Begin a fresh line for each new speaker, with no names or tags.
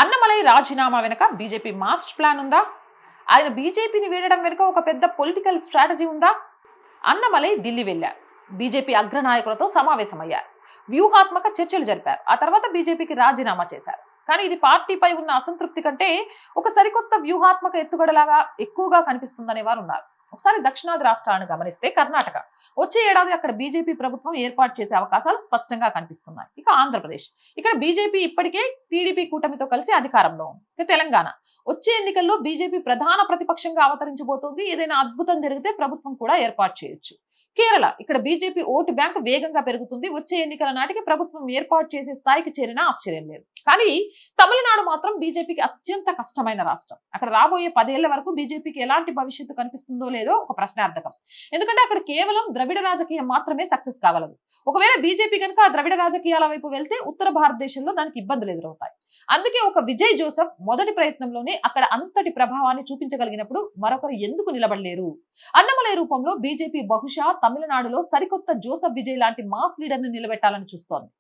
అన్నమలై రాజీనామా వెనుక BJP master plan ఉందా? ఆయన బీజేపీని వీడడం వెనుక ఒక పెద్ద పొలిటికల్ స్ట్రాటజీ ఉందా? అన్నమలై ఢిల్లీ వెళ్లారు. బీజేపీ అగ్రనాయకులతో సమావేశమయ్యారు. వ్యూహాత్మక చర్చలు జరిపారు. ఆ తర్వాత బీజేపీకి రాజీనామా చేశారు. కానీ ఇది పార్టీపై ఉన్న అసంతృప్తి కంటే ఒక సరికొత్త వ్యూహాత్మక ఎత్తుగడలాగా ఎక్కువగా కనిపిస్తుందనే వారు ఉన్నారు. ఒకసారి దక్షిణాది రాష్ట్రాలను గమనిస్తే కర్ణాటక వచ్చే ఏడాది అక్కడ బీజేపీ ప్రభుత్వం ఏర్పాటు చేసే అవకాశాలు స్పష్టంగా కనిపిస్తున్నాయి. ఇక ఆంధ్రప్రదేశ్, ఇక్కడ బీజేపీ ఇప్పటికే టీడీపీ కూటమితో కలిసి అధికారంలో ఉంది. ఇక తెలంగాణ, వచ్చే ఎన్నికల్లో బీజేపీ ప్రధాన ప్రతిపక్షంగా అవతరించబోతోంది. ఏదైనా అద్భుతం జరిగితే ప్రభుత్వం కూడా ఏర్పాటు చేయొచ్చు. కేరళ, ఇక్కడ బీజేపీ ఓటు బ్యాంక్ వేగంగా పెరుగుతుంది. వచ్చే ఎన్నికల నాటికి ప్రభుత్వం ఏర్పాటు చేసే స్థాయికి చేరినా ఆశ్చర్యం లేదు. కానీ తమిళనాడు మాత్రం బీజేపీకి అత్యంత కష్టమైన రాష్ట్రం. అక్కడ రాబోయే 10 ఏళ్ల వరకు బీజేపీకి ఎలాంటి భవిష్యత్తు కనిపిస్తుందో లేదో ఒక ప్రశ్నార్థకం. ఎందుకంటే అక్కడ కేవలం ద్రవిడ రాజకీయం మాత్రమే సక్సెస్ కాగలదు. ఒకవేళ బీజేపీ కనుక ఆ ద్రవిడ రాజకీయాల వైపు వెళ్తే ఉత్తర భారతదేశంలో దానికి ఇబ్బందులు ఎదురవుతాయి. అందుకే ఒక విజయ్ జోసెఫ్ మొదటి ప్రయత్నంలోనే అక్కడ అంతటి ప్రభావాన్ని చూపించగలిగినప్పుడు మరొకరు ఎందుకు నిలబడలేరు? అన్నమలై రూపంలో బీజేపీ బహుశా తమిళనాడులో సరికొత్త జోసెఫ్ విజయ్ లాంటి మాస్ లీడర్ ని నిలబెట్టాలని చూస్తోంది.